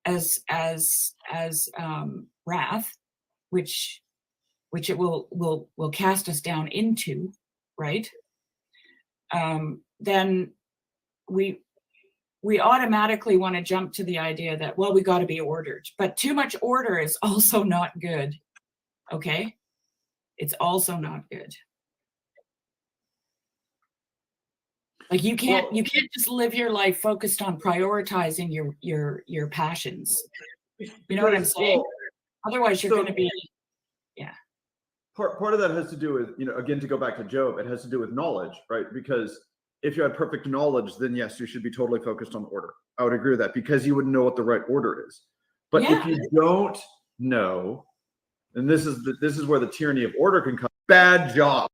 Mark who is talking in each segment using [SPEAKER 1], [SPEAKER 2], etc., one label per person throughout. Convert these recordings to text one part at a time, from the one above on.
[SPEAKER 1] as wrath, which it will cast us down into, right? Then we automatically want to jump to the idea that, well, we got to be ordered, but too much order is also not good. Okay, it's also not good. Like you can't just live your life focused on prioritizing your passions. You know what I'm saying? Well, otherwise, you're going to be, yeah.
[SPEAKER 2] Part of that has to do with, you know, again, to go back to Job, it has to do with knowledge, right? Because if you had perfect knowledge, then yes, you should be totally focused on order. I would agree with that because you would know what the right order is. But if you don't know, and this is where the tyranny of order can come. Bad job.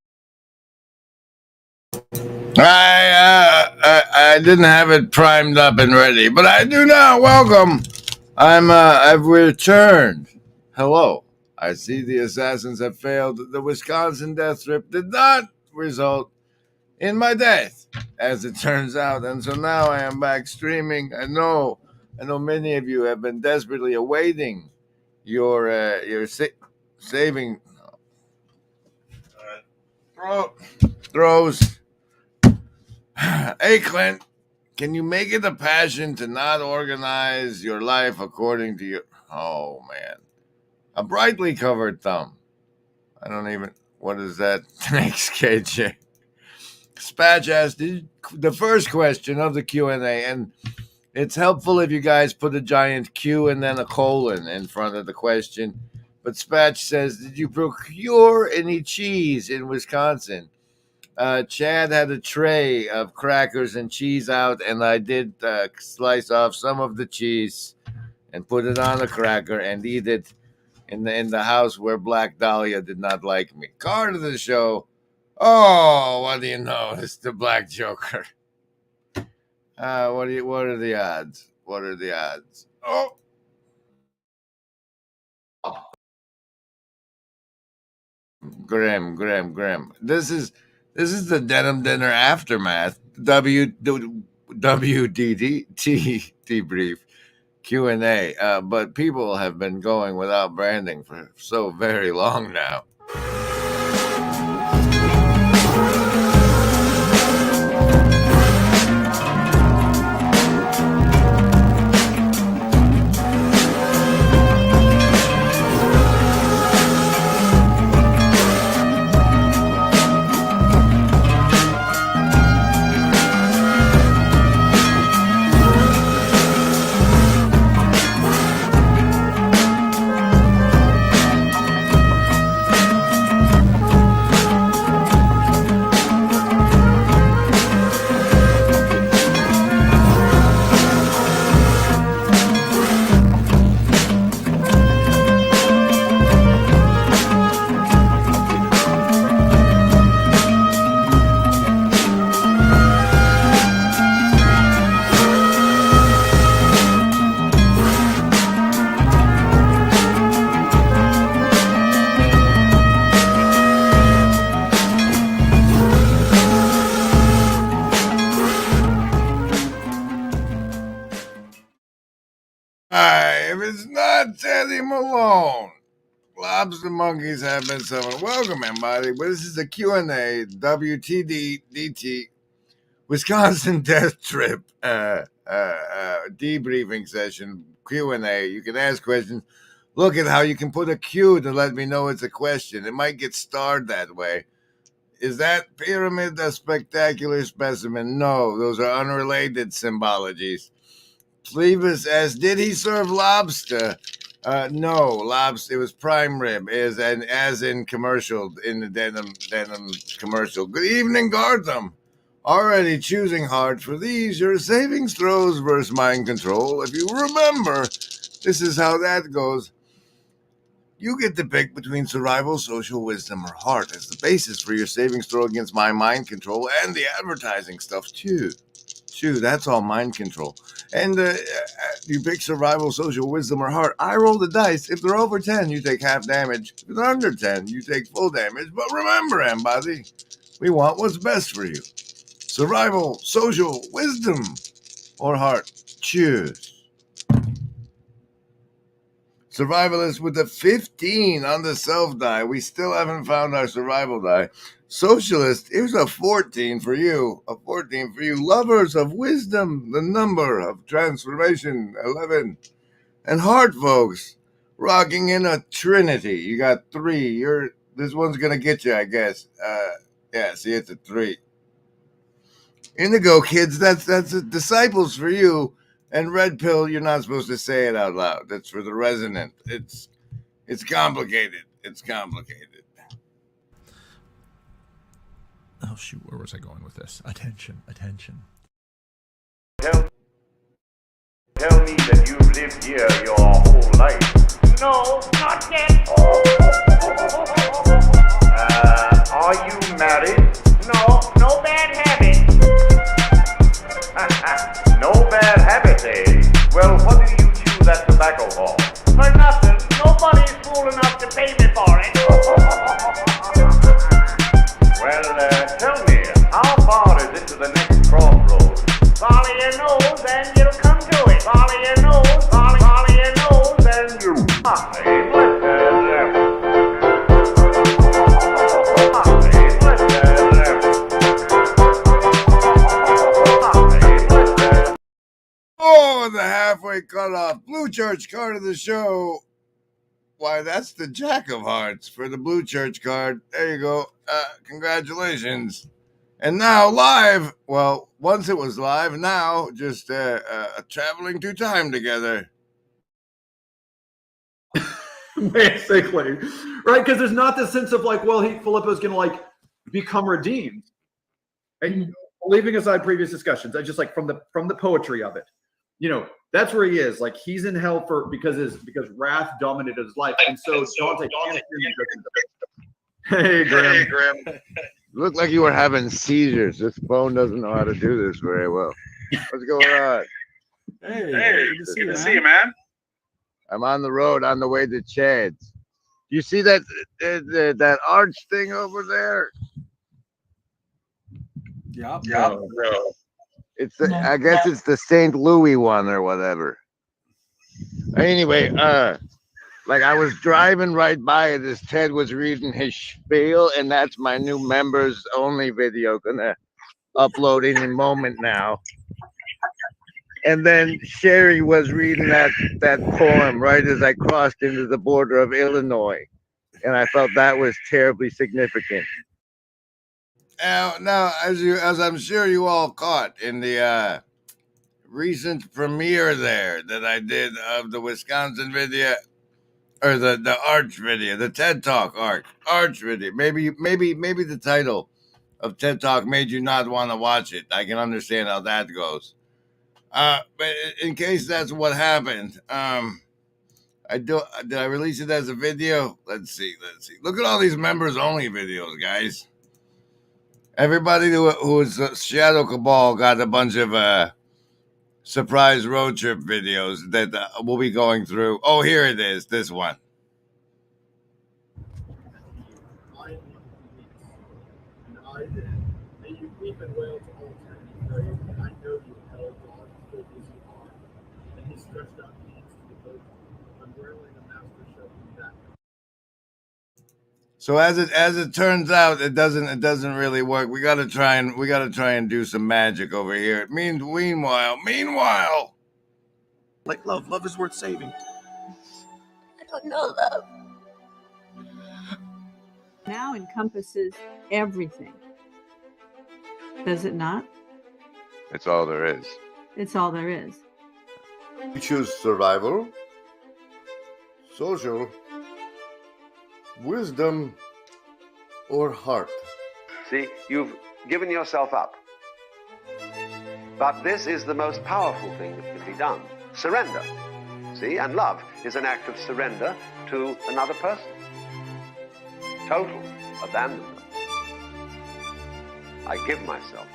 [SPEAKER 3] I didn't have it primed up and ready, but I do now. Welcome. I've returned. Hello. I see the assassins have failed. The Wisconsin death trip did not result in my death, as it turns out, and so now I am back streaming. I know many of you have been desperately awaiting your saving throws. Hey, Clint, can you make it a passion to not organize your life according to your... Oh, man. A brightly covered thumb. I don't even... What is that? Thanks, KJ. Spatch asked the first question of the Q&A, and it's helpful if you guys put a giant Q and then a colon in front of the question. But Spatch says, did you procure any cheese in Wisconsin? Chad had a tray of crackers and cheese out, and I did slice off some of the cheese and put it on a cracker and eat it in the house where Black Dahlia did not like me. Card of the show. Oh, what do you know? It's the Black Joker. What are the odds? What are the odds? Oh. Grim. This is the Denim Dinner aftermath. WDT debrief Q&A. But people have been going without branding for so very long now. it's not Teddy Malone. Lobster monkeys have been summoned. Welcome, everybody. But this is a Q&A, WTD DT, Wisconsin Death Trip debriefing session, Q&A. You can ask questions. Look at how you can put a Q to let me know it's a question. It might get starred that way. Is that pyramid a spectacular specimen? No, those are unrelated symbologies. Clevis asks, did he serve lobster? No, lobster. It was prime rib, as in commercial, in the denim commercial. Good evening, Gartham. Already choosing hard for these. Your savings throws versus mind control. If you remember, this is how that goes. You get to pick between survival, social wisdom, or heart as the basis for your savings throw against my mind control and the advertising stuff, too. That's all mind control. And you pick survival, social wisdom, or heart. I roll the dice. If they're over 10, you take half damage. If they're under 10, you take full damage. But remember, everybody, we want what's best for you. Survival, social, wisdom, or heart. Choose. Survivalist with a 15 on the self die. We still haven't found our survival die. Socialist, here's a 14 for you. A 14 for you. Lovers of wisdom, the number of transformation, 11. And heart folks, rocking in a trinity. You got 3. This one's gonna get you, I guess. Yeah, see, it's a 3. Indigo kids, that's disciples for you. And red pill, you're not supposed to say it out loud. That's for the resonant. It's complicated. It's complicated.
[SPEAKER 4] Oh shoot, where was I going with this? Attention.
[SPEAKER 5] Tell me that you've lived here your whole life. No, not yet. Are you married? No bad habits. No bad habits, eh? Well, what do you chew that tobacco for? For nothing. Nobody's fool enough to pay me for it. Well, tell me, how far is it to the next crossroads? Follow your nose and you'll come to it. Follow your nose, follow your nose and you'll
[SPEAKER 3] Oh, the halfway cut off. Blue Church card of the show. Why, that's the Jack of Hearts for the Blue Church card. There you go. Congratulations. And now live. Well, once it was live, now just traveling through time together.
[SPEAKER 2] Basically, right? Because there's not this sense of like, well, Filippo's going to like become redeemed. And leaving aside previous discussions, I just like from the poetry of it, that's where he is. Like he's in hell because wrath dominated his life, and so Dante. Hey, Graham.
[SPEAKER 3] You look like you were having seizures. This phone doesn't know how to do this very well. What's going on?
[SPEAKER 6] Hey, good to see you, man.
[SPEAKER 3] I'm on the road on the way to Chad's. You see that arch thing over there?
[SPEAKER 6] Yep.
[SPEAKER 2] No.
[SPEAKER 3] It's I guess it's the St. Louis one or whatever. Anyway, like I was driving right by it as Ted was reading his spiel, and that's my new members only video gonna upload any moment now. And then Sherry was reading that poem right as I crossed into the border of Illinois, and I felt that was terribly significant. Now, as I'm sure you all caught in the recent premiere there that I did of the Wisconsin video, or the Arch video, the TED Talk Arch video. Maybe the title of TED Talk made you not want to watch it. I can understand how that goes. But in case that's what happened, did I release it as a video? Let's see. Look at all these members only videos, guys. Everybody who is Shadow Cabal got a bunch of surprise road trip videos that we'll be going through. Oh, here it is. This one. So as it turns out, it doesn't really work. We gotta try and do some magic over here. Meanwhile,
[SPEAKER 7] Like love. Love is worth saving.
[SPEAKER 8] I don't know love.
[SPEAKER 9] Now encompasses everything. Does it not?
[SPEAKER 10] It's all there is.
[SPEAKER 9] It's all there is.
[SPEAKER 3] you choose survival, social, wisdom, or heart.
[SPEAKER 11] See, you've given yourself up. But this is the most powerful thing that can be done. Surrender. See, and love is an act of surrender to another person. Total abandonment. I give myself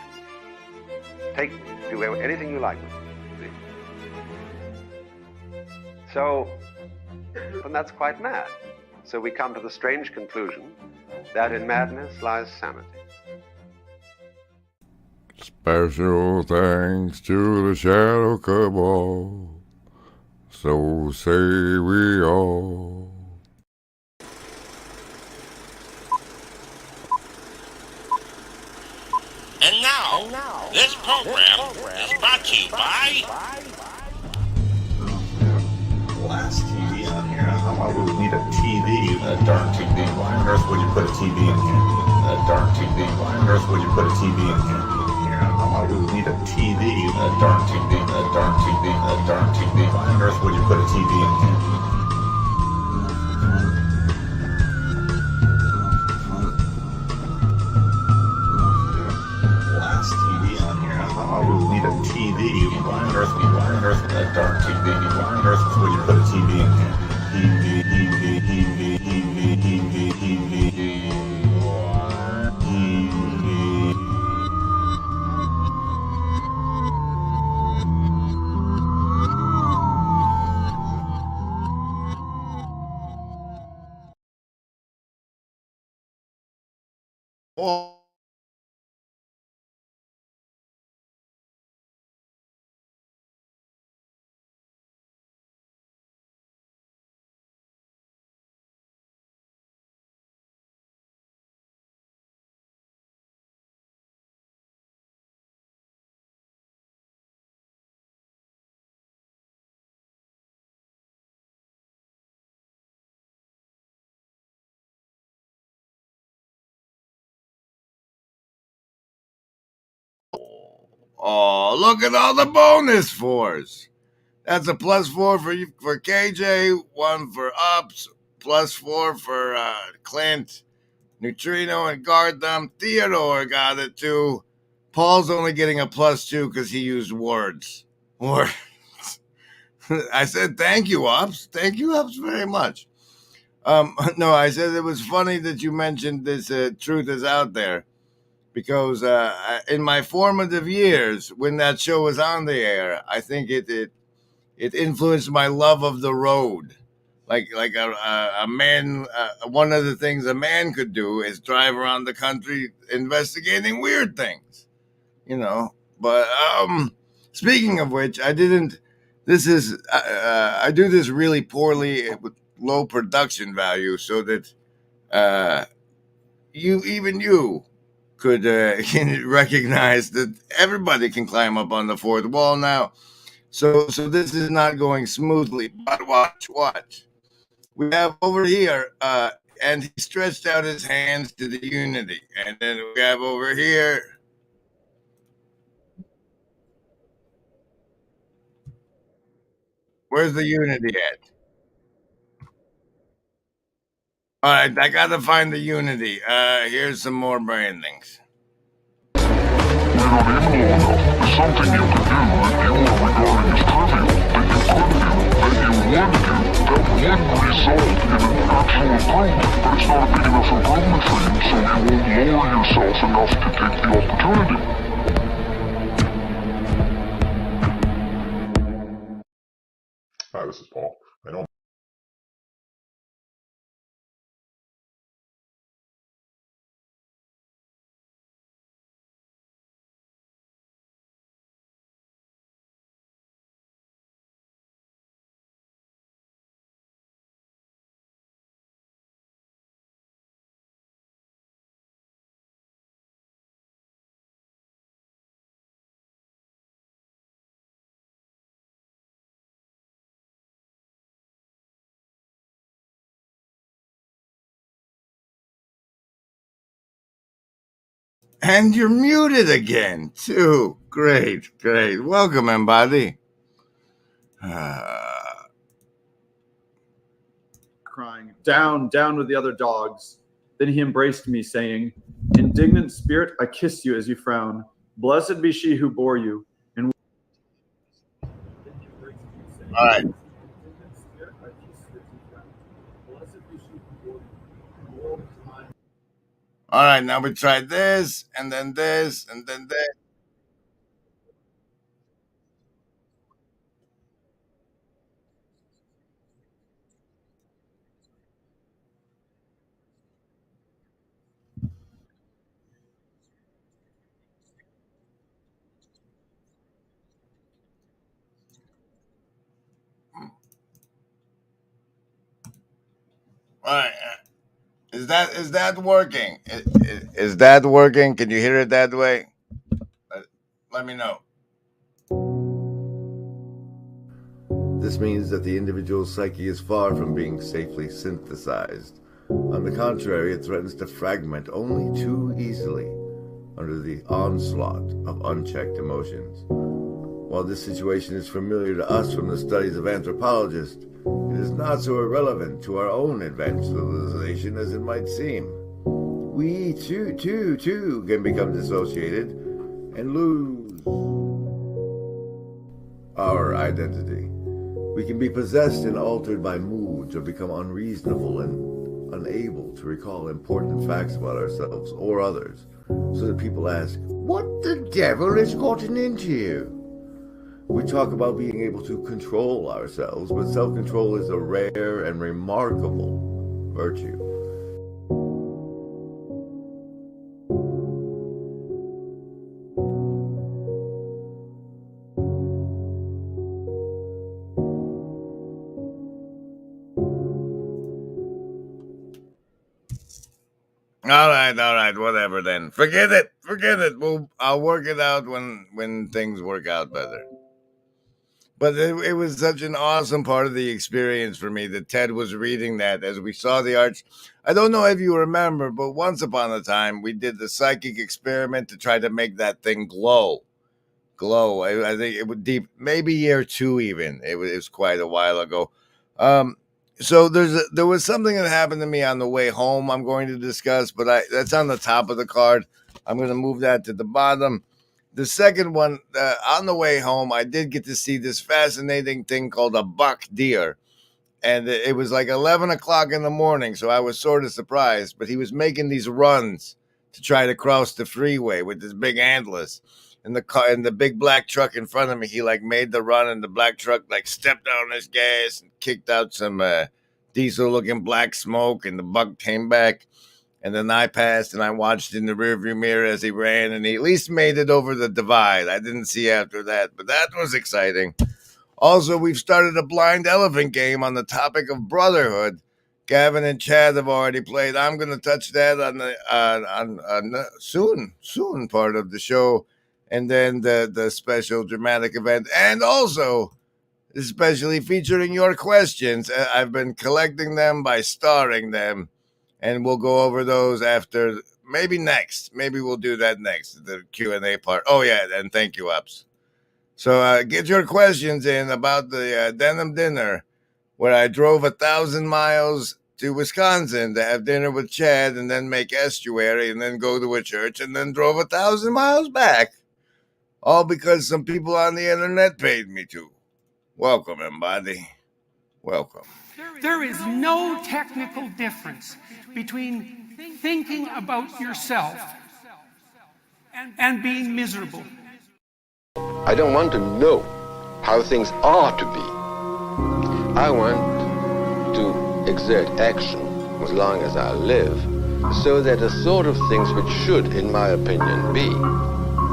[SPEAKER 11] to you. Do anything you like with me. See? So, and that's quite mad. So we come to the strange conclusion that in madness lies sanity.
[SPEAKER 3] Special thanks to the Shadow Cabal. So say we all.
[SPEAKER 12] And now, this program is brought to you by
[SPEAKER 7] Glass TV on here. Why would we need a TV? A darn TV. Why on earth would you put a TV in here? A darn TV. Why on earth would you put a TV in here? Why would we need a TV? A darn TV. A darn TV. A darn TV. Why on earth would you put a TV in here? Glass TV on here. Why would we need a TV? Why on earth? A darn TV. Why on earth would you put a TV in here?
[SPEAKER 3] Oh. Oh, look at all the bonus fours. That's a +4 for KJ, 1 for Ups, +4 for Clint, Neutrino, and Gartham. Theodore got it too. Paul's only getting a +2 because he used words. Words. I said thank you, Ups. Thank you, Ups, very much. No, I said it was funny that you mentioned this Truth Is Out There. Because in my formative years, when that show was on the air, I think it influenced my love of the road. Like a man, one of the things a man could do is drive around the country investigating weird things, you know. But speaking of which, I didn't. This is I do this really poorly with low production value, so that you could recognize that everybody can climb up on the fourth wall now. So this is not going smoothly. But watch. We have over here, and he stretched out his hands to the unity. And then we have over here. Where's the unity at? All right, I got to find the unity. Here's some more brandings.
[SPEAKER 13] We're not aiming low enough. There's something you could do that you are regarding as trivial, that you could do, that you would do, that would result in an actual improvement, but it's not a big enough improvement for you, so you won't lower yourself enough to take the opportunity. Hi, this is Paul. I don't
[SPEAKER 3] And you're muted again, too. Great. Welcome, Embody.
[SPEAKER 2] Crying, down with the other dogs. Then he embraced me, saying, indignant spirit, I kiss you as you frown. Blessed be she who bore you. And
[SPEAKER 3] all right. All right, now we tried this, and then this, and then this. All right. Is that working? Is that working? Can you hear it that way? Let me know.
[SPEAKER 14] This means that the individual psyche is far from being safely synthesized. On the contrary, it threatens to fragment only too easily under the onslaught of unchecked emotions. While this situation is familiar to us from the studies of anthropologists, it is not so irrelevant to our own advanced civilization as it might seem. We, too, can become dissociated and lose our identity. We can be possessed and altered by moods or become unreasonable and unable to recall important facts about ourselves or others, so that people ask, what the devil has gotten into you? We talk about being able to control ourselves, but self-control is a rare and remarkable virtue.
[SPEAKER 3] All right, whatever then. Forget it. I'll work it out when things work out better. But it was such an awesome part of the experience for me that Ted was reading that as we saw the arts. I don't know if you remember, but once upon a time, we did the psychic experiment to try to make that thing glow. I think it would deep, maybe year 2 even. It was quite a while ago. So there was something that happened to me on the way home I'm going to discuss, but that's on the top of the card. I'm going to move that to the bottom. The second one, on the way home, I did get to see this fascinating thing called a buck deer. And it was like 11 o'clock in the morning, so I was sort of surprised. But he was making these runs to try to cross the freeway with his big antlers. And the big black truck in front of me, he like made the run, and the black truck like stepped on his gas and kicked out some diesel-looking black smoke, and the buck came back. And then I passed, and I watched in the rearview mirror as he ran, and he at least made it over the divide. I didn't see after that, but that was exciting. Also, we've started a blind elephant game on the topic of brotherhood. Gavin and Chad have already played. I'm going to touch that on the soon part of the show, and then the special dramatic event, and also especially featuring your questions. I've been collecting them by starring them. And we'll go over those after, maybe next. Maybe we'll do that next, the Q&A part. Oh, yeah, and thank you, Ups. So get your questions in about the denim dinner, where I drove 1,000 miles to Wisconsin to have dinner with Chad and then make estuary and then go to a church and then drove 1,000 miles back. All because some people on the internet paid me to. Welcome, everybody. Welcome.
[SPEAKER 15] There is no technical difference between thinking about yourself and being miserable.
[SPEAKER 16] I don't want to know how things are to be. I want to exert action as long as I live, so that the sort of things which should, in my opinion, be,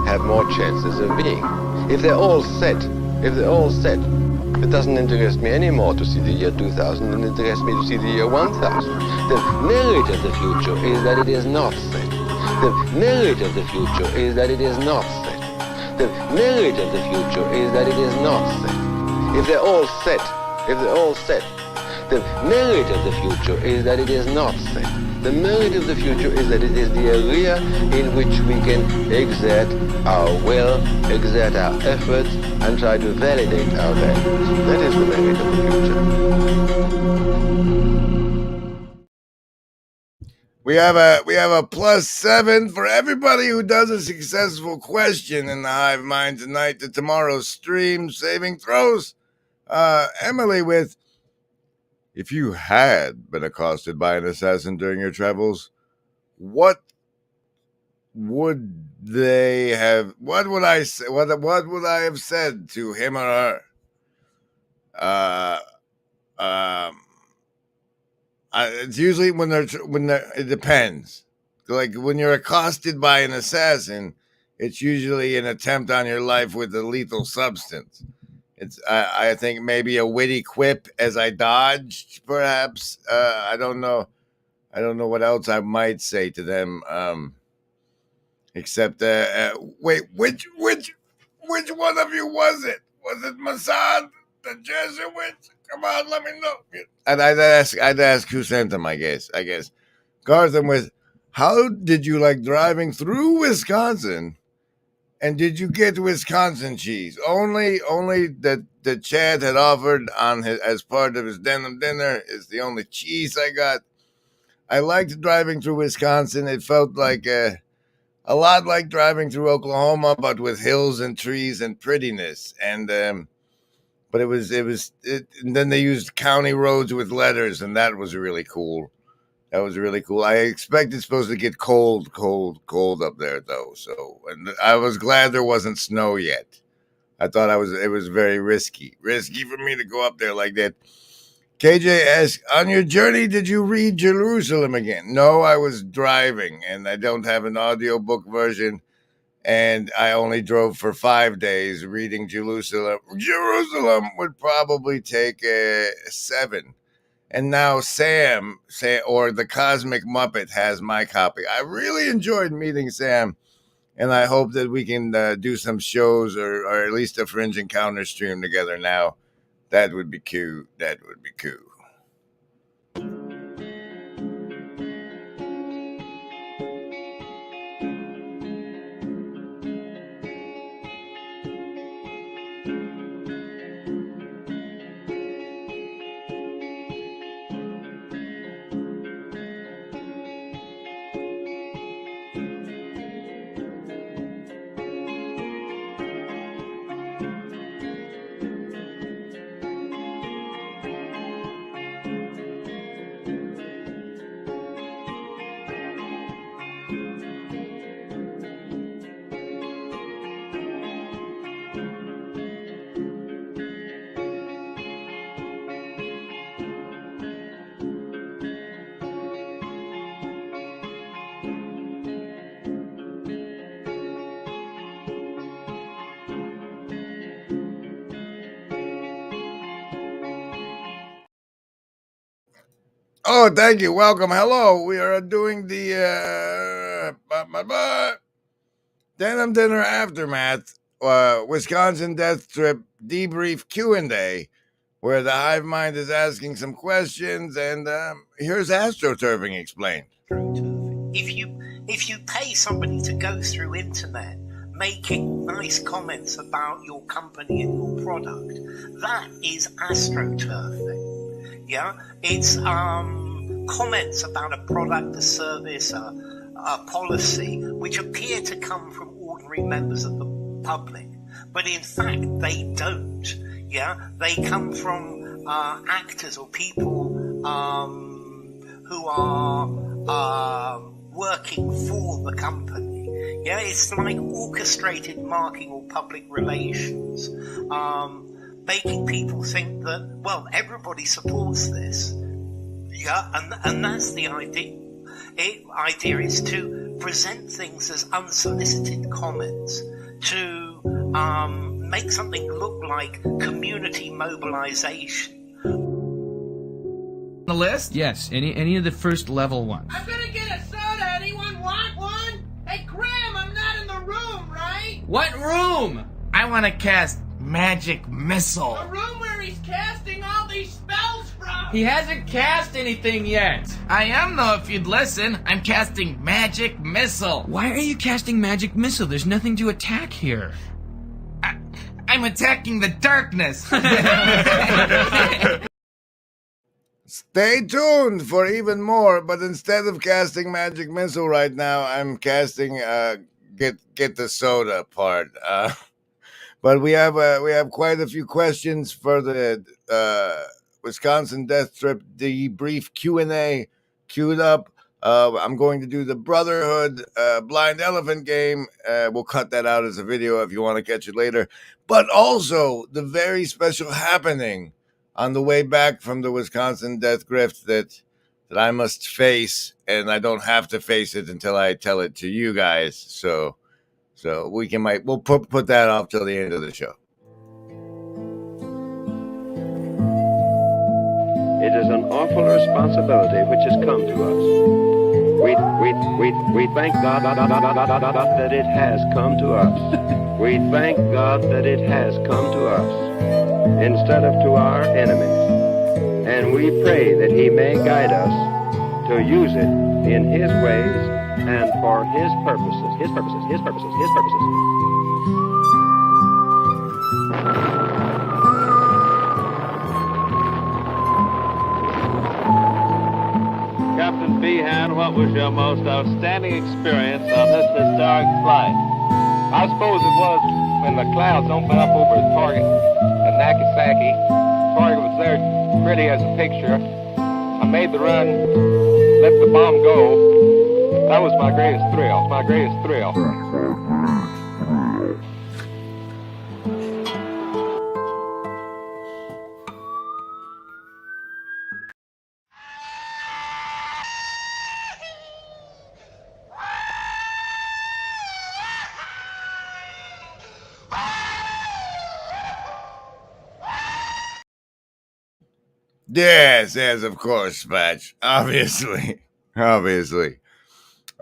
[SPEAKER 16] have more chances of being. If they're all set, it doesn't interest me anymore to see the year 2000, and it interests me to see the year 1000. The merit of the future is that it is not set. The merit of the future is that it is not set. The merit of the future is that it is not set. If they're all set, the merit of the future is that it is not set. The merit of the future is that it is the area in which we can exert our will, exert our efforts, and try to validate our values. That is the merit of the future.
[SPEAKER 3] We have a +7 for everybody who does a successful question in the Hive Mind tonight to tomorrow's stream. Saving throws. Emily with, if you had been accosted by an assassin during your travels, what would they have? What would I say? What would I have said to him or her? It's usually when it depends. Like when you're accosted by an assassin, it's usually an attempt on your life with a lethal substance. It's I think maybe a witty quip as I dodged, perhaps. I don't know what else I might say to them. Except wait, which one of you was it? Was it Mossad, the Jesuits? Come on, let me know. And I'd ask who sent them, I guess. Gartham with, how did you like driving through Wisconsin? And did you get Wisconsin cheese? Only that Chad had offered on as part of his denim dinner is the only cheese I got. I liked driving through Wisconsin. It felt like a lot like driving through Oklahoma, but with hills and trees and prettiness. And but it was. And then they used county roads with letters, and that was really cool. I expect it's supposed to get cold up there, though. So, and I was glad there wasn't snow yet. I thought it was very risky for me to go up there like that. KJ asks, on your journey, did you read Jerusalem again? No, I was driving, and I don't have an audiobook version. And I only drove for 5 days reading Jerusalem. Jerusalem would probably take 7. And now Sam, or the Cosmic Muppet, has my copy. I really enjoyed meeting Sam, and I hope that we can do some shows or at least a Fringe Encounter stream together now. That would be cute. Oh, thank you. Welcome. Hello. We are doing the Denim Dinner Aftermath, Wisconsin Death Trip Debrief Q&A, where the Hive Mind is asking some questions, and here's AstroTurfing explained.
[SPEAKER 17] If you pay somebody to go through internet making nice comments about your company and your product, that is AstroTurfing. Yeah, it's comments about a product, a service, a policy, which appear to come from ordinary members of the public, but in fact they don't. Yeah, they come from actors or people who are working for the company. Yeah, it's like orchestrated marketing or public relations. Making people think that, well, everybody supports this. Yeah, and that's the idea. Idea is to present things as unsolicited comments, to make something look like community mobilization.
[SPEAKER 18] The list? Yes, any of the first level ones.
[SPEAKER 15] I'm gonna get a soda. Anyone want one? Hey, Graham, I'm not in the room, right?
[SPEAKER 18] What room? I want to cast magic missile.
[SPEAKER 15] A room where he's casting all these spells from.
[SPEAKER 18] He hasn't cast anything yet. I am, though, if you'd listen. I'm casting Magic Missile. Why are you casting Magic Missile? There's nothing to attack here. I'm attacking the darkness.
[SPEAKER 3] Stay tuned for even more, but instead of casting Magic Missile right now, I'm casting get the soda part. But we have quite a few questions for the Wisconsin Death Trip Debrief Q&A queued up. I'm going to do the Brotherhood Blind Elephant game. We'll cut that out as a video if you want to catch it later. But also the very special happening on the way back from the Wisconsin Death Grift that I must face, and I don't have to face it until I tell it to you guys. So we'll put that off till the end of the show.
[SPEAKER 11] It is an awful responsibility which has come to us. We thank God that it has come to us. We thank God that it has come to us instead of to our enemies. And we pray that He may guide us to use it in His ways and for His purposes. His purposes, His purposes, His purposes.
[SPEAKER 19] Captain Behan, what was your most outstanding experience on this historic flight?
[SPEAKER 20] I suppose it was when the clouds opened up over the target at Nagasaki. Target was there pretty as a picture. I made the run, let the bomb go. That was my greatest thrill. My greatest thrill.
[SPEAKER 3] Yes, of course, Spatch. Obviously.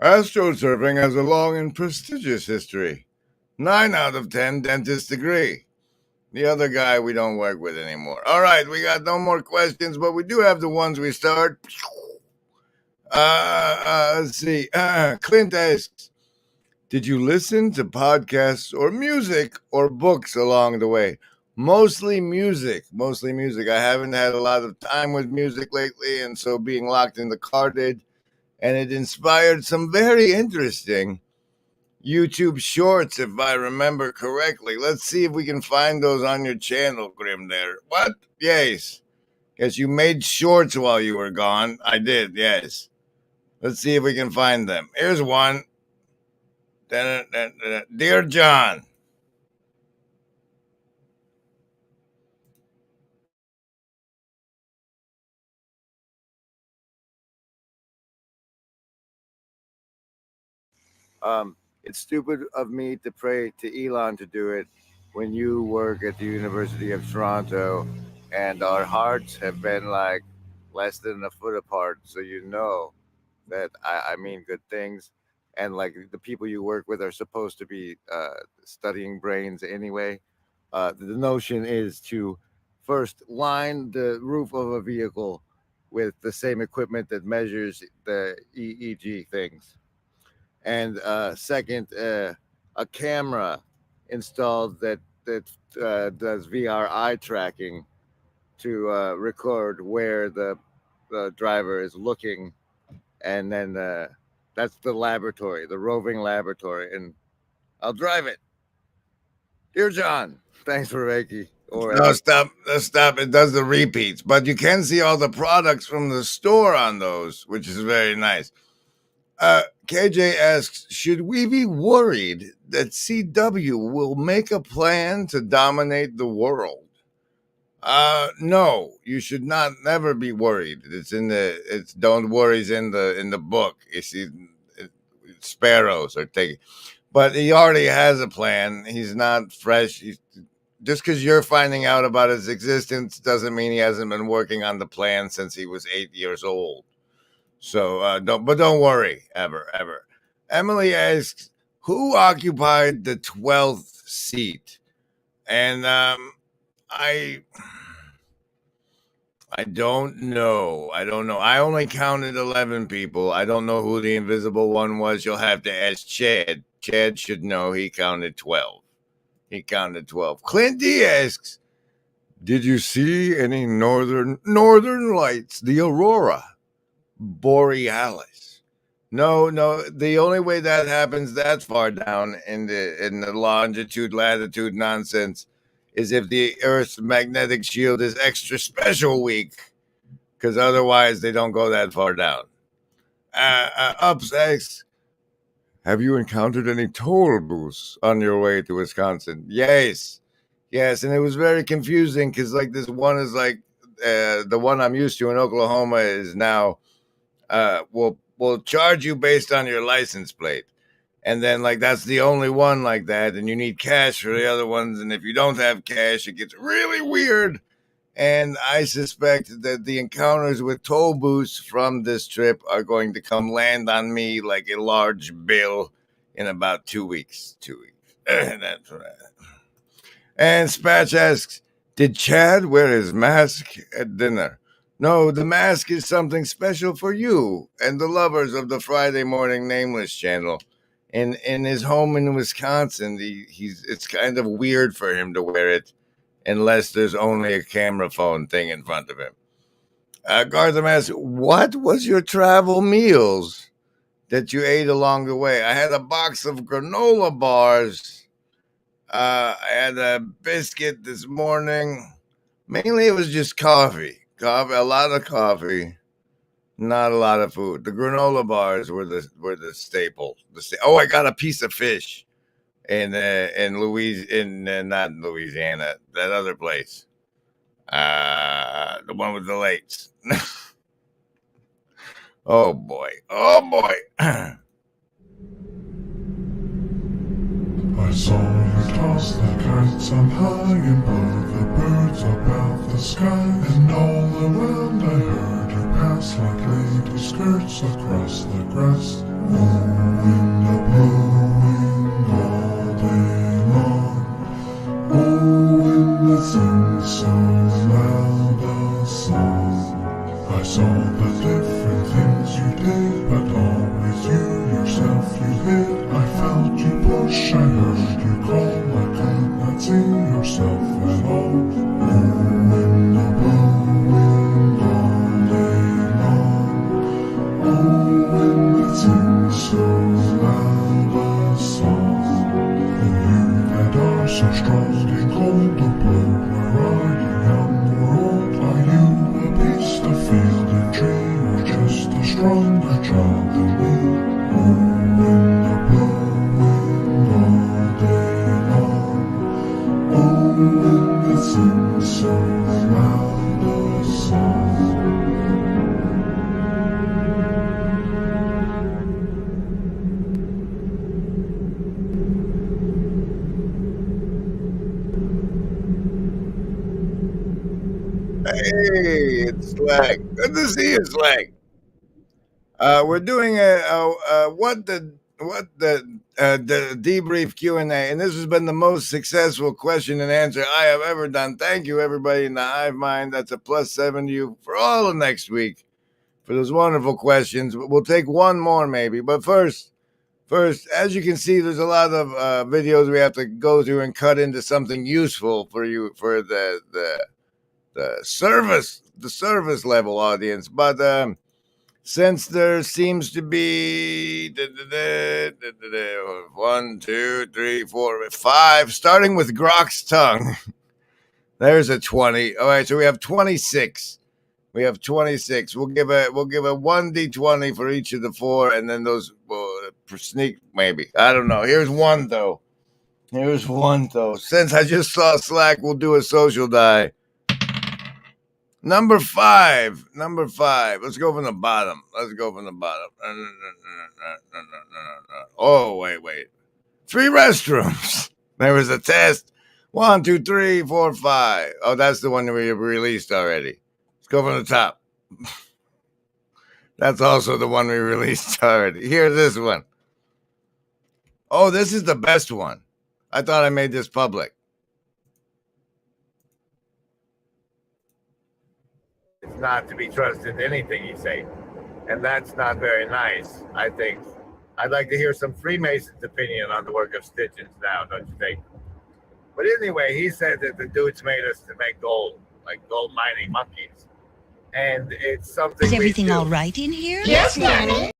[SPEAKER 3] Astrosurfing has a long and prestigious history. 9 out of 10 dentist degree. The other guy we don't work with anymore. All right, we got no more questions, but we do have the ones we start. Let's see. Clint asks, did you listen to podcasts or music or books along the way? Mostly music. I haven't had a lot of time with music lately, and so being locked in the car did. And it inspired some very interesting YouTube shorts, if I remember correctly. Let's see if we can find those on your channel, Grim, there. What? Yes. Yes, you made shorts while you were gone. I did, yes. Let's see if we can find them. Here's one. Dear John. It's stupid of me to pray to Elon to do it when you work at the University of Toronto and our hearts have been like less than a foot apart. So you know that I mean good things. And like the people you work with are supposed to be studying brains anyway. The notion is to first line the roof of a vehicle with the same equipment that measures the EEG things. And second, a camera installed that does VR eye tracking to record where the driver is looking, and then that's the laboratory, the roving laboratory, and I'll drive it. Dear John, thanks for Reiki. No, stop. It does the repeats, but you can see all the products from the store on those, which is very nice. KJ asks, should we be worried that CW will make a plan to dominate the world? No, you should never be worried. It's don't worry's in the book. You see, sparrows are taking, but he already has a plan. He's not fresh. Just because you're finding out about his existence doesn't mean he hasn't been working on the plan since he was 8 years old. So don't worry ever. Emily asks, who occupied the 12th seat? And I I don't know. I only counted 11 people. I don't know who the invisible one was. You'll have to ask Chad. Chad should know. He counted 12. Clint D asks, did you see any northern lights, the aurora borealis? No. The only way that happens that far down in the longitude, latitude nonsense is if the Earth's magnetic shield is extra special weak, because otherwise they don't go that far down. Ups asks, have you encountered any toll booths on your way to Wisconsin? Yes, and it was very confusing because like this one is like the one I'm used to in Oklahoma is now will charge you based on your license plate. And then, like, that's the only one like that, and you need cash for the other ones. And if you don't have cash, it gets really weird. And I suspect that the encounters with toll booths from this trip are going to come land on me like a large bill in about 2 weeks. That's right. And Spatch asks, did Chad wear his mask at dinner? No, the mask is something special for you and the lovers of the Friday Morning Nameless channel. In his home in Wisconsin, it's kind of weird for him to wear it unless there's only a camera phone thing in front of him. Gartham asks, what was your travel meals that you ate along the way? I had a box of granola bars. I had a biscuit this morning. Mainly it was just coffee, a lot of coffee. Not a lot of food. The granola bars were the staple. I got a piece of fish in not Louisiana, that other place. The one with the lakes. Oh boy.
[SPEAKER 13] I saw you toss the kites on high and blow the birds about the sky, and all around I heard you pass like lady skirts across the grass. Oh, wind blowing all day long. Oh, wind that sings so loud a song. I saw the different things you did, but always you yourself you hid. I felt you push, I heard you call, I could not see yourself at all. Oh, wind blowing all day long. Oh, wind that sings so loud a song. Oh, you that are so strong and cold to blow, where are you, young or old? Are you a beast, a field tree, or just a stronger child than me? Oh, wind blowing all day long. Oh, wind that sings so loud a song.
[SPEAKER 3] Hey, it's Slag. Good to see you, Slag. We're doing the debrief Q&A, and this has been the most successful question and answer I have ever done. Thank you, everybody in the Hive Mind. That's a +7 to you for all of next week for those wonderful questions. We'll take one more maybe, but first, as you can see, there's a lot of videos we have to go through and cut into something useful for you for the service level audience, but since there seems to be 1, 2, 3, 4, 5, starting with Grok's tongue. There's a 20. All right, so we have 26. We'll give a 1d20 for each of the 4, and then those will sneak maybe. I don't know. Here's one though. Since I just saw Slack, we'll do a social die. Number 5. Let's go from the bottom. Oh, wait. 3 restrooms. There was a test. 1, 2, 3, 4, 5. Oh, that's the one that we released already. Let's go from the top. That's also the one we released already. Here's this one. Oh, this is the best one. I thought I made this public. not to be trusted anything he say. And that's not very nice, I think. I'd like to hear some Freemason's opinion on the work of Stitchins now, don't you think? But anyway, he said that the dudes made us to make gold, like gold mining monkeys. And it's something
[SPEAKER 21] Is everything
[SPEAKER 3] we do.
[SPEAKER 21] all right in here?
[SPEAKER 15] Yes, Danny.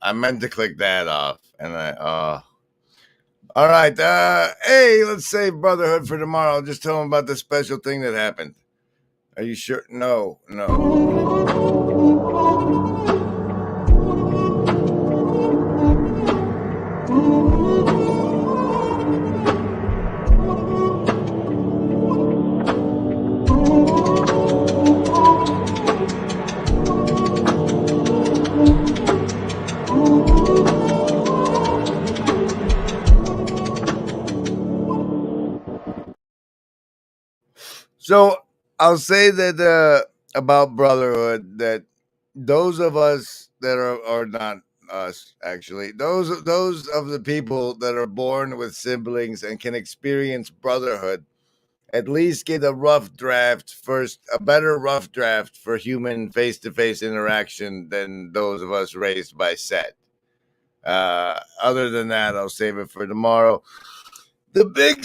[SPEAKER 3] I meant to click that off, and all right. Hey, let's save Brotherhood for tomorrow. Just tell them about the special thing that happened. Are you sure? No. So I'll say that about Brotherhood, that those of us that are not us, actually, those of the people that are born with siblings and can experience Brotherhood, at least get a rough draft first, a better rough draft for human face-to-face interaction than those of us raised by Set. Other than that, I'll save it for tomorrow. The big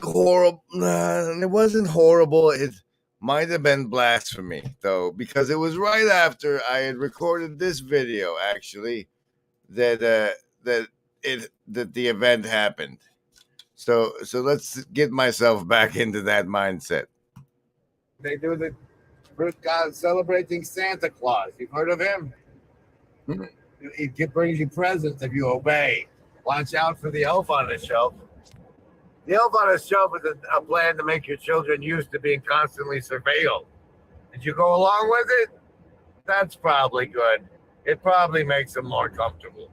[SPEAKER 3] horrible. It wasn't horrible. It might have been blasphemy, though, because it was right after I had recorded this video, actually, that the event happened. So let's get myself back into that mindset. They do the fruit god celebrating Santa Claus. You've heard of him? He brings you presents if you obey. Watch out for the elf on the shelf. The elf on the shelf is a plan to make your children used to being constantly surveilled. Did you go along with it? That's probably good. It probably makes them more comfortable.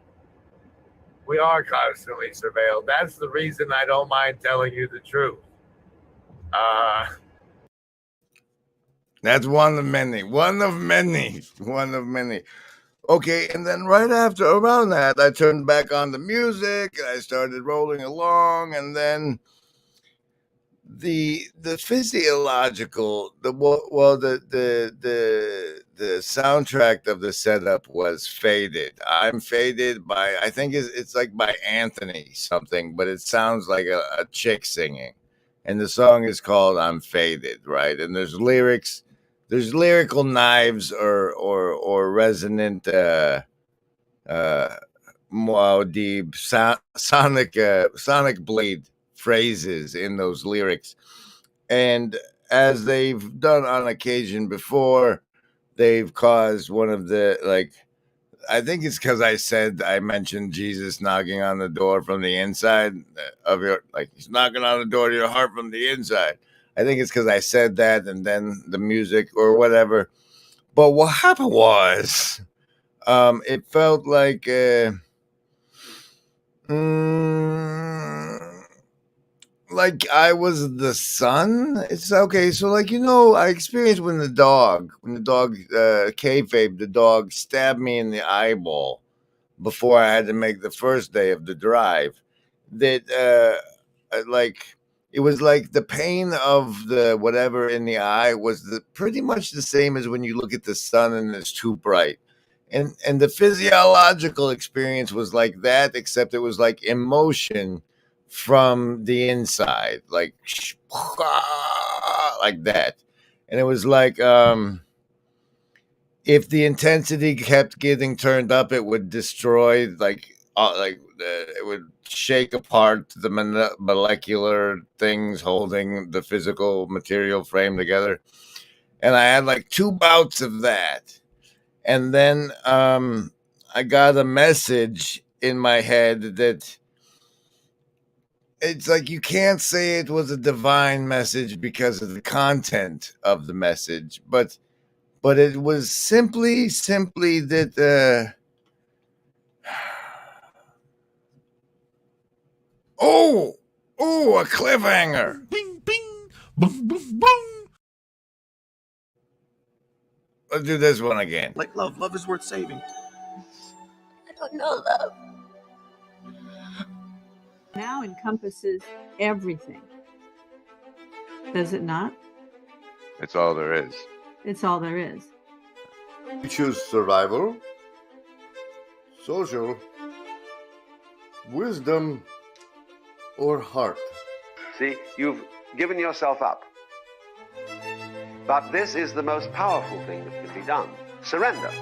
[SPEAKER 3] We are constantly surveilled. That's the reason I don't mind telling you the truth. That's one of many. Okay, and then right after, around that, I turned back on the music, and I started rolling along, and then the physiological, the soundtrack of the setup was Faded. I'm Faded by, I think it's like by Anthony something, but it sounds like a chick singing, and the song is called I'm Faded, right? And there's lyrics. There's lyrical knives or resonant deep sonic blade phrases in those lyrics, and as they've done on occasion before, they've caused one of the, like, I think it's because I mentioned Jesus knocking on the door from the inside of your, like, he's knocking on the door to your heart from the inside. I think it's because I said that, and then the music or whatever. But what happened was, it felt like, like I was the son. It's okay. So, like, I experienced when the dog, kayfabe, the dog stabbed me in the eyeball before I had to make the first day of the drive. That, like, it was like the pain of the whatever in the eye was pretty much the same as when you look at the sun and it's too bright. And the physiological experience was like that, except it was like emotion from the inside, like that. And it was like if the intensity kept getting turned up, it would destroy it would shake apart the molecular things holding the physical material frame together. And I had like 2 bouts of that. And then I got a message in my head that it's like you can't say it was a divine message because of the content of the message, but it was simply that a cliffhanger.
[SPEAKER 4] Bing, bing, boom, boom, boom.
[SPEAKER 3] Let's do this one again.
[SPEAKER 21] Like love. Love is worth saving.
[SPEAKER 8] I don't know love.
[SPEAKER 9] Now encompasses everything. Does it not?
[SPEAKER 10] It's all there is.
[SPEAKER 9] It's all there is.
[SPEAKER 14] You choose survival, social, wisdom, or heart.
[SPEAKER 11] See, you've given yourself up. But this is the most powerful thing that can be done. Surrender.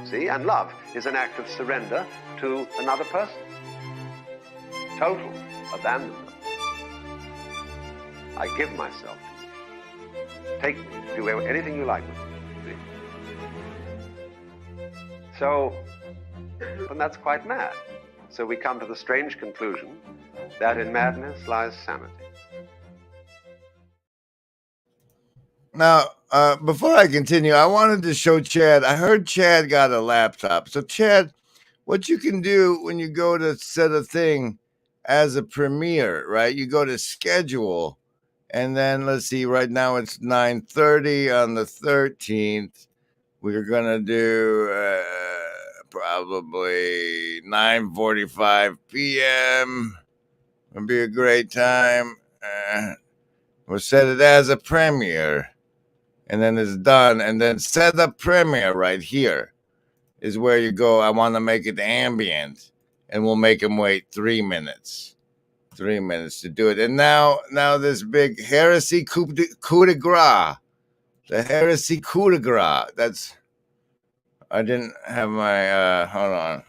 [SPEAKER 11] See, and love is an act of surrender to another person. Total abandonment. I give myself to you. Take me, do anything you like with me. See? So, and that's quite mad. So we come to the strange conclusion that in madness lies sanity.
[SPEAKER 3] Now, before I continue, I wanted to show Chad. I heard Chad got a laptop. So, Chad, what you can do when you go to set a thing as a premiere, right? You go to schedule, and then let's see. Right now it's 9:30 on the 13th. We're gonna do probably 9:45 p.m. It'll be a great time. We'll set it as a premiere, and then it's done. And then set up premiere right here is where you go. I want to make it ambient, and we'll make him wait 3 minutes. 3 minutes to do it. And now this big heresy coup de grace. The heresy coup de grace. That's, I didn't have my, hold on.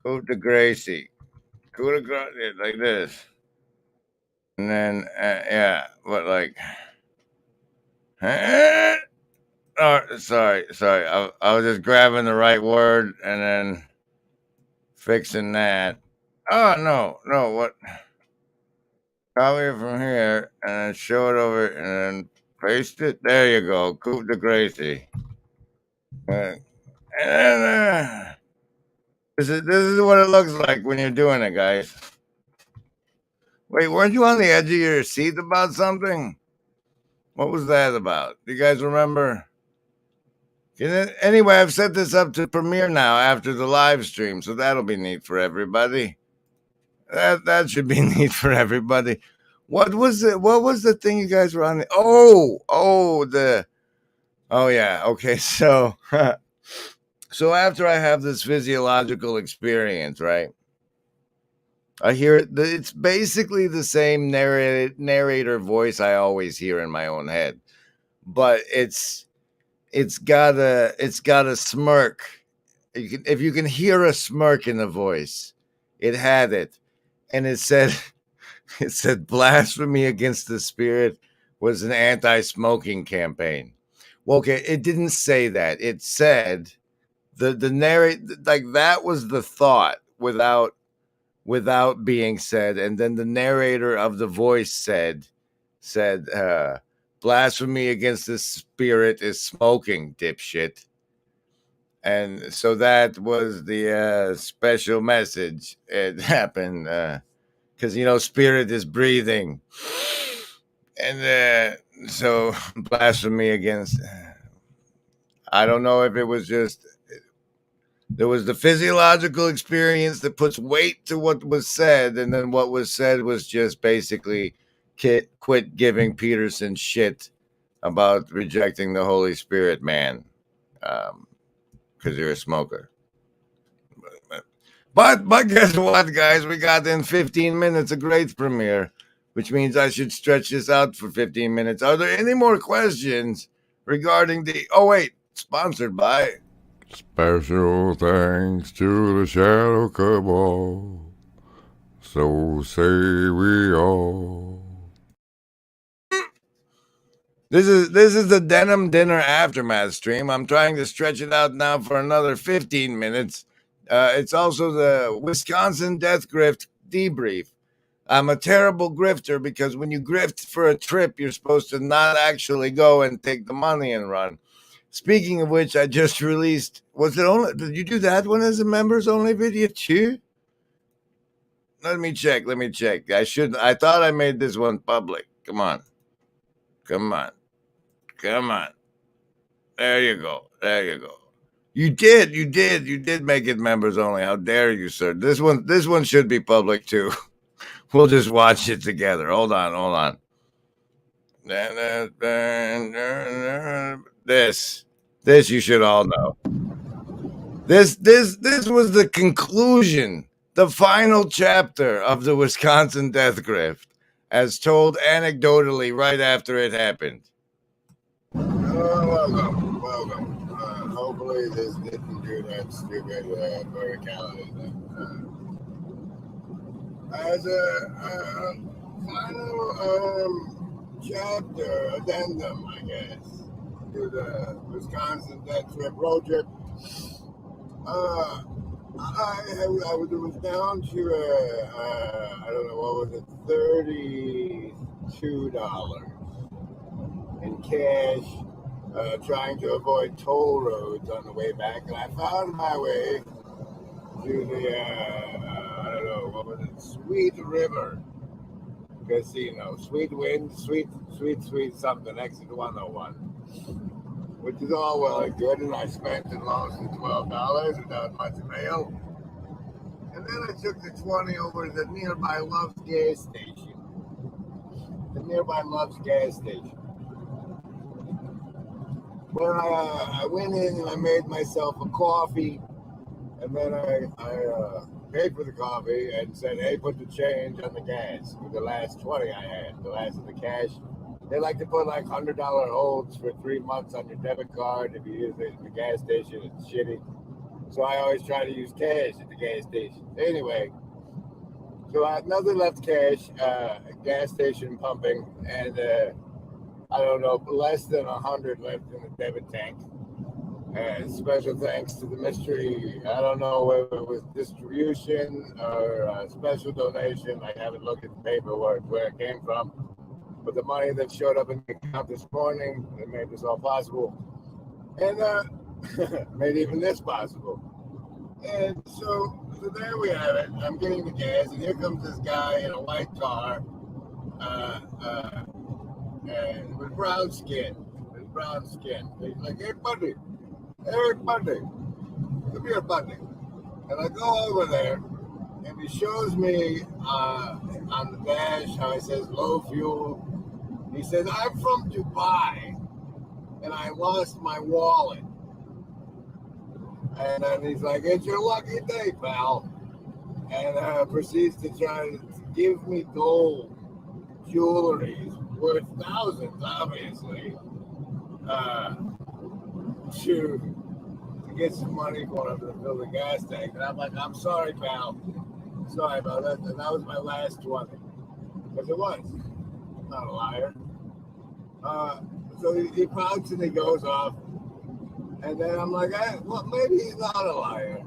[SPEAKER 3] Coup de grace. Coup de grace, like this. And then, yeah, but like, oh, sorry. I was just grabbing the right word and then fixing that. Oh, no, what? Copy it from here and then show it over and then paste it. There you go. Coup de grace. And then, this is what it looks like when you're doing it, guys. Wait, weren't you on the edge of your seat about something? What was that about? Do you guys remember? Anyway, I've set this up to premiere now after the live stream, so that'll be neat for everybody. That should be neat for everybody. What was the thing you guys were on? Oh yeah. Okay, so so after I have this physiological experience, right? I hear it. It's basically the same narrator voice I always hear in my own head, but it's got a smirk. If you can hear a smirk in the voice, it had it. And it said blasphemy against the spirit was an anti-smoking campaign. Well, okay, it didn't say that. It said the narrate, like that was the thought without being said, and then the narrator of the voice said blasphemy against the spirit is smoking, dipshit. And so that was the special message. It happened because, spirit is breathing. And so blasphemy against, I don't know if it was just, there was the physiological experience that puts weight to what was said. And then what was said was just basically quit giving Peterson shit about rejecting the Holy Spirit, man. Because you're a smoker. But guess what, guys? We got in 15 minutes a great premiere, which means I should stretch this out for 15 minutes. Are there any more questions regarding the... Oh, wait. sponsored by Special Thanks to the Shadow Cabal. So say we all. This is the Denim Dinner Aftermath stream. I'm trying to stretch it out now for another 15 minutes. It's also the Wisconsin Death Grift Debrief. I'm a terrible grifter because when you grift for a trip, you're supposed to not actually go and take the money and run. Speaking of which, I just released, did you do that one as a members only video too? Let me check. I thought I made this one public. Come on. There you go. You did make it members only. How dare you, sir? This one should be public too. We'll just watch it together. Hold on. This you should all know. This was the conclusion, the final chapter of the Wisconsin Death Grift, as told anecdotally right after it happened.
[SPEAKER 14] Welcome. Hopefully this didn't do that stupid verticality thing. As a final chapter, addendum, I guess, to the Wisconsin Death Trip road trip, I was down to I don't know, what was it, $32 in cash, trying to avoid toll roads on the way back, and I found my way to the I don't know, what was it, Sweet River Casino, Sweet Wind, sweet something, exit 101, which is all well and good, and I spent the most of $12 without much mail. And then I took the 20 over to the nearby Love's gas station. Well, I went in and I made myself a coffee, and then I paid for the coffee and said, hey, put the change on the gas with the last 20 I had, the last of the cash. They like to put like $100 holds for 3 months on your debit card. If you use it at the gas station, it's shitty. So I always try to use cash at the gas station. Anyway, so I had nothing left cash, gas station pumping, and I don't know, less than 100 left in the debit tank. And special thanks to the mystery, I don't know whether it was distribution or a special donation. I haven't looked at the paperwork where it came from. But the money that showed up in the account this morning, that made this all possible. And made even this possible. And so there we have it. I'm getting the gas, and here comes this guy in a white car, and with brown skin. He's like, hey, buddy, come here, buddy. And I go over there, and he shows me on the dash how it says low fuel. He says, I'm from Dubai, and I lost my wallet. And then he's like, it's your lucky day, pal. And proceeds to try to give me gold jewelry worth thousands, obviously, to get some money for him to fill the gas tank. And I'm like, I'm sorry, pal. Sorry about that. And that was my last 20. Because it was. I'm not a liar. So he pouts and he goes off. And then I'm like, well, maybe he's not a liar.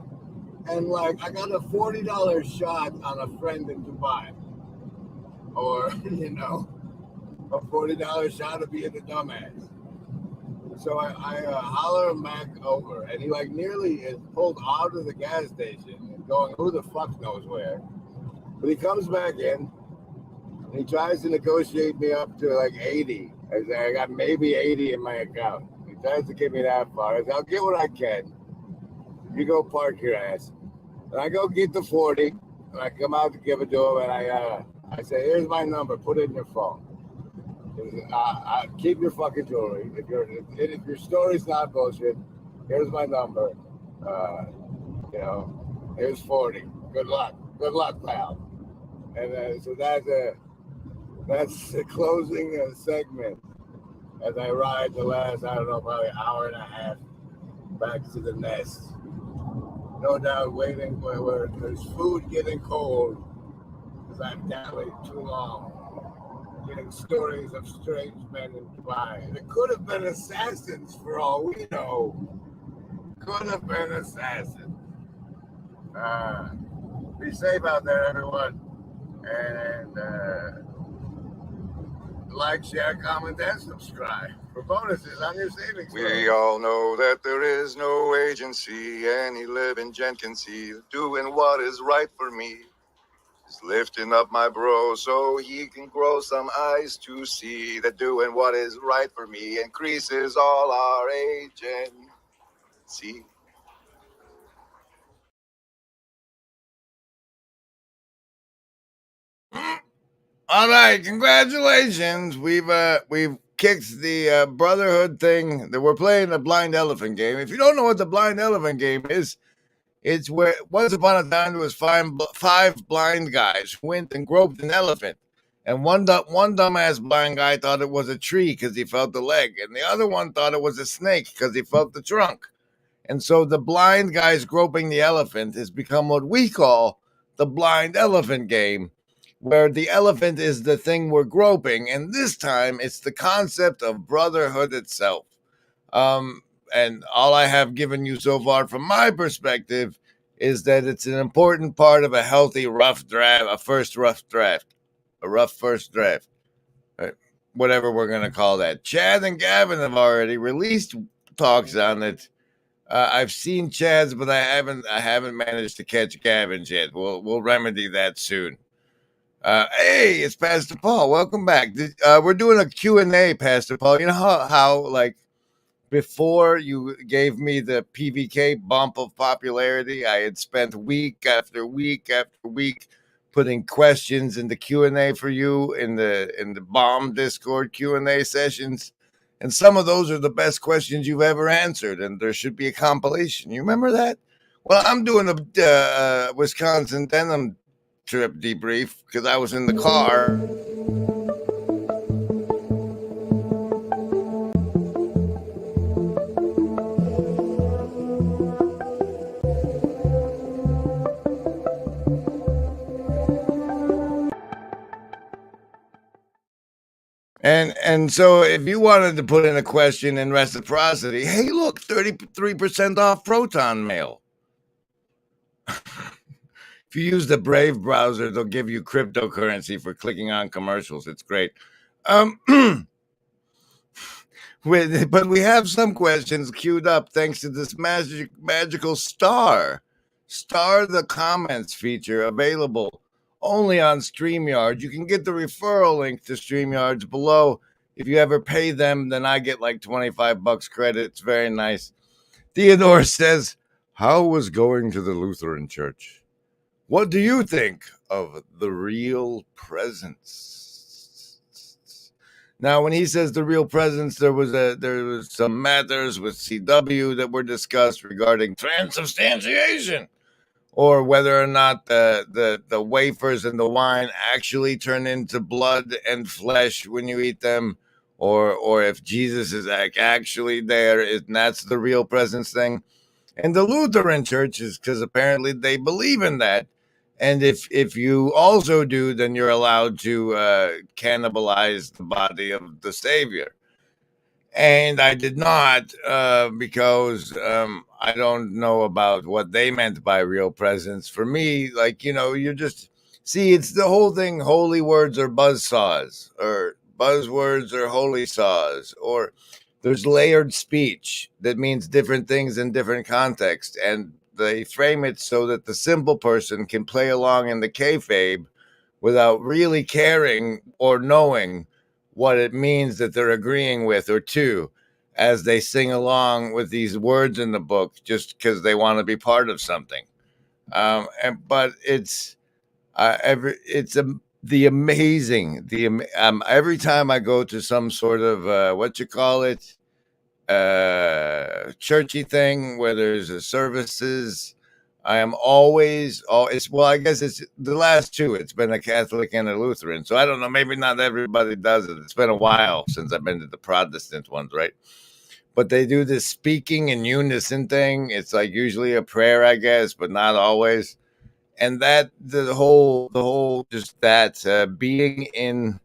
[SPEAKER 14] And like, I got a $40 shot on a friend in Dubai. Or, you know, a $40 shot of being a dumbass. So I holler him back over, and he like nearly is pulled out of the gas station and going who the fuck knows where. But he comes back in, and he tries to negotiate me up to like 80. I got maybe 80 in my account. He tries to get me that far. I said, I'll get what I can. You go park your ass. And I go get the 40, and I come out to give it to him, and I say, here's my number, put it in your phone. Keep your fucking jewelry. If your story's not bullshit, here's my number. You know, here's 40. Good luck, pal. And so that's the closing segment as I ride the last, I don't know, probably hour and a half
[SPEAKER 21] back to the nest. No doubt waiting where there's food getting cold because I've dallied too long, getting stories of strange men in fly. It could have been assassins for all we know. Could have been assassins. Be safe out there, everyone. And like, share, comment, and subscribe for bonuses on your savings.
[SPEAKER 22] We all know that there is no agency any living gent can see doing what is right for me. Just lifting up my bro so he can grow some eyes to see that doing what is right for me increases all our agency.
[SPEAKER 3] All right, congratulations. We've kicked the Brotherhood thing. That we're playing the blind elephant game. If you don't know what the blind elephant game is, it's where once upon a time there was five blind guys who went and groped an elephant. And one dumbass blind guy thought it was a tree because he felt the leg. And the other one thought it was a snake because he felt the trunk. And so the blind guys groping the elephant has become what we call the blind elephant game, where the elephant is the thing we're groping. And this time it's the concept of brotherhood itself. And all I have given you so far from my perspective is that it's an important part of a healthy rough draft, a rough first draft, whatever we're going to call that. Chad and Gavin have already released talks on it. I've seen Chad's, but I haven't managed to catch Gavin's yet. We'll remedy that soon. Hey, it's Pastor Paul. Welcome back. We're doing a Q&A, Pastor Paul. You know how like before you gave me the PVK bump of popularity, I had spent week after week after week putting questions in the Q&A for you in the bomb Discord Q&A sessions. And some of those are the best questions you've ever answered, and there should be a compilation. You remember that? Well, I'm doing a Wisconsin denim trip debrief because I was in the car. And so if you wanted to put in a question in reciprocity, hey, look, 33% off Proton Mail. If you use the Brave browser, they'll give you cryptocurrency for clicking on commercials. It's great. But we have some questions queued up thanks to this magical star the comments feature available only on StreamYard. You can get the referral link to StreamYard's below. If you ever pay them, then I get like $25 credit. It's very nice. Theodore says, how was going to the Lutheran church? What do you think of the real presence? Now, when he says the real presence, there was some matters with CW that were discussed regarding transubstantiation, or whether or not the wafers and the wine actually turn into blood and flesh when you eat them, or if Jesus is actually there, and that's the real presence thing. And the Lutheran churches, because apparently they believe in that. And if you also do, then you're allowed to cannibalize the body of the Savior. And I did not because I don't know about what they meant by real presence. For me, like, you're just, see, it's the whole thing, holy words or buzzsaws, or buzzwords or holy saws, or there's layered speech that means different things in different contexts. And they frame it so that the simple person can play along in the kayfabe without really caring or knowing what it means that they're agreeing with or to, as they sing along with these words in the book just because they want to be part of something. But it's every time I go to some sort of churchy thing where there's services, I am always, I guess it's the last two. It's been a Catholic and a Lutheran. So I don't know, maybe not everybody does it. It's been a while since I've been to the Protestant ones, right? but they do this speaking in unison thing. It's like usually a prayer, I guess, but not always. And that the whole just that being in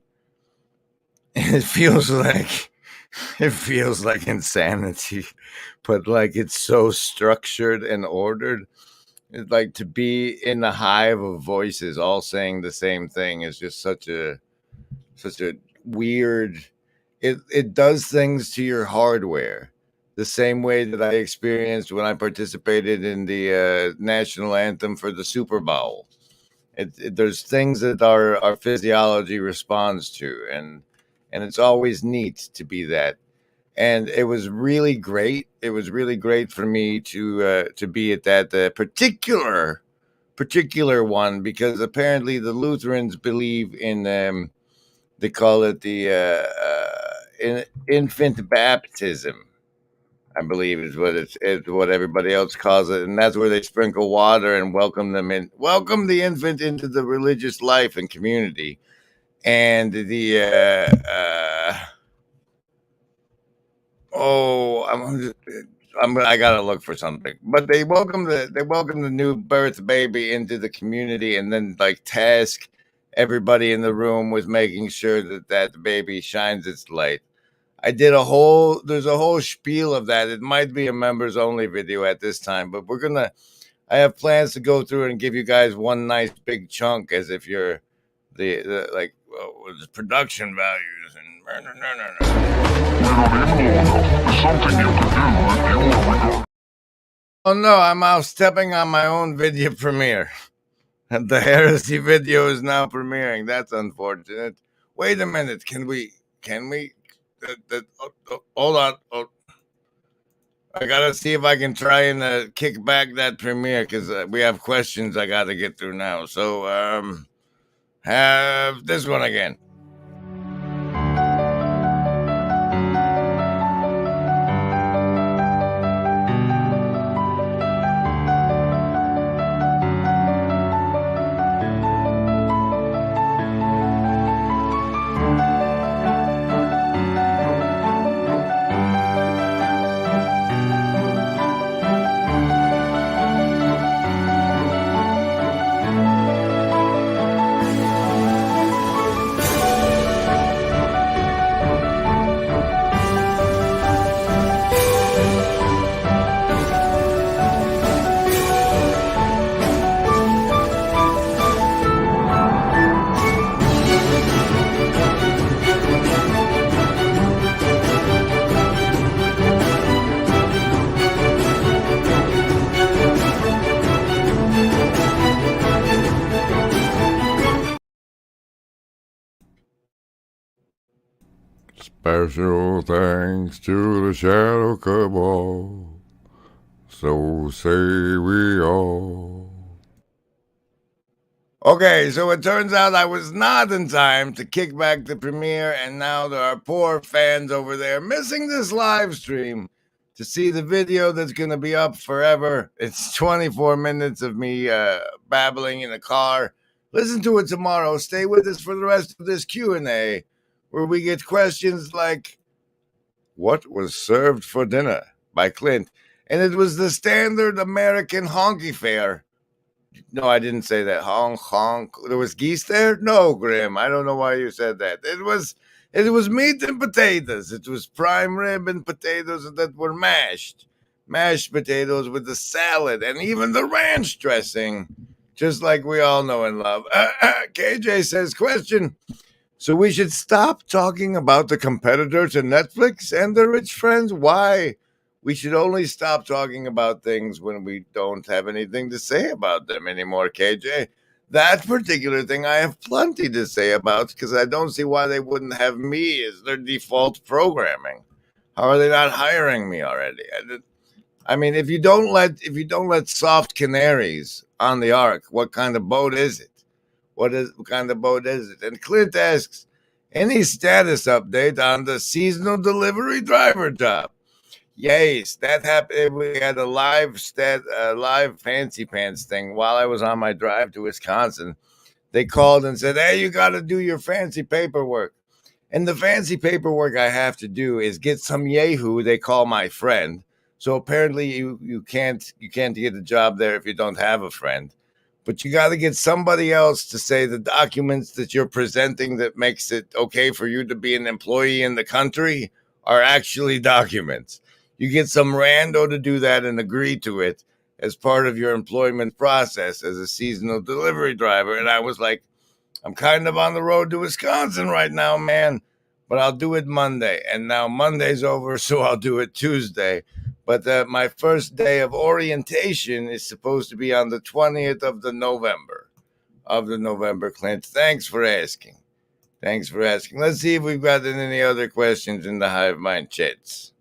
[SPEAKER 3] it feels like insanity, but like it's so structured and ordered. It's like to be in a hive of voices all saying the same thing is just such a weird. It does things to your hardware the same way that I experienced when I participated in the national anthem for the Super Bowl. There's things that our physiology responds to, and it's always neat to be that. And it was really great. It was really great for me to be at that particular one, because apparently the Lutherans believe in they call it the infant baptism, I believe is what everybody else calls it, and that's where they sprinkle water and welcome the infant into the religious life and community. And the I gotta look for something, but they welcome the new birth baby into the community, and then like task everybody in the room with making sure that the baby shines its light. There's a whole spiel of that. It might be a members only video at this time, but I have plans to go through and give you guys one nice big chunk as if you're the production values and Oh no, I'm out stepping on my own video premiere. And the heresy video is now premiering. That's unfortunate. Wait a minute. Can we hold on. I gotta see if I can try and kick back that premiere, because we have questions I gotta get through now. So have this one again. Special thanks to the Shadow Cabal, so say we all. Okay, so it turns out I was not in time to kick back the premiere, and now there are poor fans over there missing this live stream to see the video that's going to be up forever. It's 24 minutes of me babbling in a car. Listen to it tomorrow. Stay with us for the rest of this Q&A, where we get questions like, what was served for dinner by Clint? And it was the standard American honky fare. No, I didn't say that. Honk. There was geese there? No, Grim. I don't know why you said that. It was meat and potatoes. It was prime rib and potatoes that were mashed. Mashed potatoes with the salad and even the ranch dressing, just like we all know and love. KJ says, question. So we should stop talking about the competitor to Netflix and their rich friends? Why? We should only stop talking about things when we don't have anything to say about them anymore, KJ. That particular thing I have plenty to say about, because I don't see why they wouldn't have me as their default programming. How are they not hiring me already? I mean, if you don't let soft canaries on the ark, what kind of boat is it? What kind of boat is it? And Clint asks, any status update on the seasonal delivery driver job? Yes, that happened. We had a live fancy pants thing while I was on my drive to Wisconsin. They called and said, hey, you got to do your fancy paperwork. And the fancy paperwork I have to do is get some yahoo they call my friend. So apparently you can't get a job there if you don't have a friend. But you got to get somebody else to say the documents that you're presenting that makes it okay for you to be an employee in the country are actually documents. You get some rando to do that and agree to it as part of your employment process as a seasonal delivery driver. And I was like, I'm kind of on the road to Wisconsin right now, man, but I'll do it Monday. And now Monday's over, so I'll do it Tuesday. But my first day of orientation is supposed to be on the 20th of November, Clint. Thanks for asking. Let's see if we've got any other questions in the Hive Mind chats.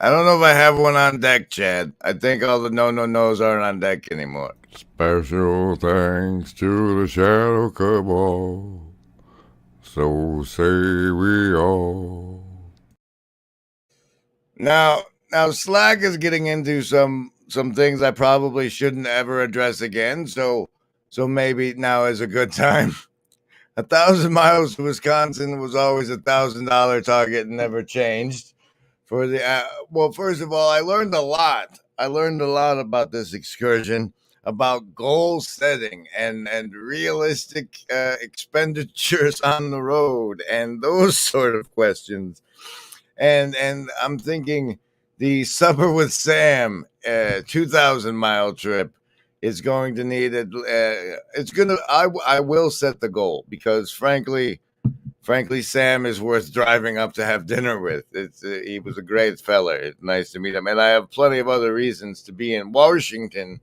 [SPEAKER 3] I don't know if I have one on deck, Chad. I think all the no-no-nos aren't on deck anymore.
[SPEAKER 1] Special thanks to the Shadow Cabal. So say we all.
[SPEAKER 3] Now Slack is getting into some things I probably shouldn't ever address again. So maybe now is a good time. 1,000 miles to Wisconsin was always $1,000 target and never changed. For the well, first of all, I learned a lot. About this excursion, about goal setting and realistic expenditures on the road and those sort of questions. And I'm thinking the Supper with Sam 2,000-mile trip is going to need it. I will set the goal because frankly, Sam is worth driving up to have dinner with. He was a great fella. It's nice to meet him. And I have plenty of other reasons to be in Washington,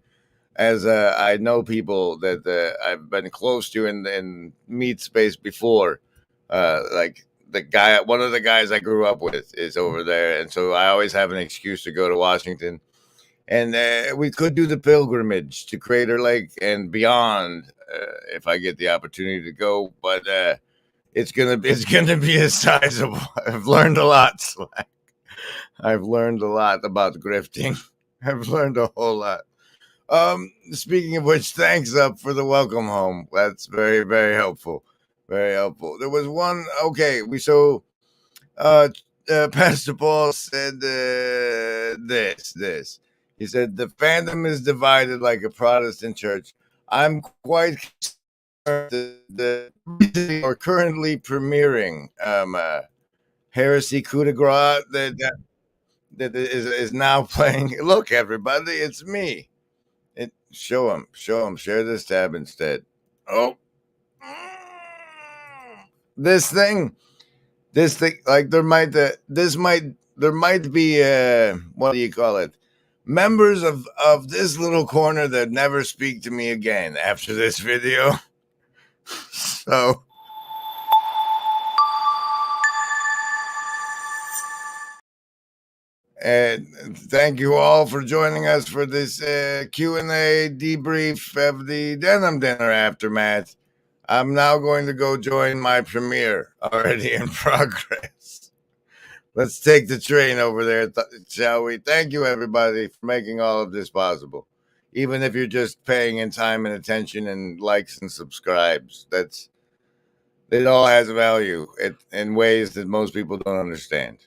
[SPEAKER 3] as I know people that I've been close to in meat space before. Like one of the guys I grew up with is over there. And so I always have an excuse to go to Washington. And we could do the pilgrimage to Crater Lake and beyond if I get the opportunity to go. But it's gonna be a sizable. I've learned a lot, Slack. I've learned a lot about grifting. I've learned a whole lot. Speaking of which, thanks up for the welcome home. That's very, very helpful. Very helpful. There was one. Okay, Pastor Paul said this. He said the fandom is divided like a Protestant church. I'm quite the or currently premiering Heresy Coup de Grace that is now playing. Look, everybody, it's me. Show him. Share this tab instead. Oh, this thing. Like there might be what do you call it? Members of this little corner that never speak to me again after this video. So And thank you all for joining us for this Q&A debrief of the Denim Dinner aftermath. I'm now going to go join my premiere already in progress. Let's take the train over there, shall we? Thank you, everybody, for making all of this possible. Even if you're just paying in time and attention and likes and subscribes, it all has value in ways that most people don't understand.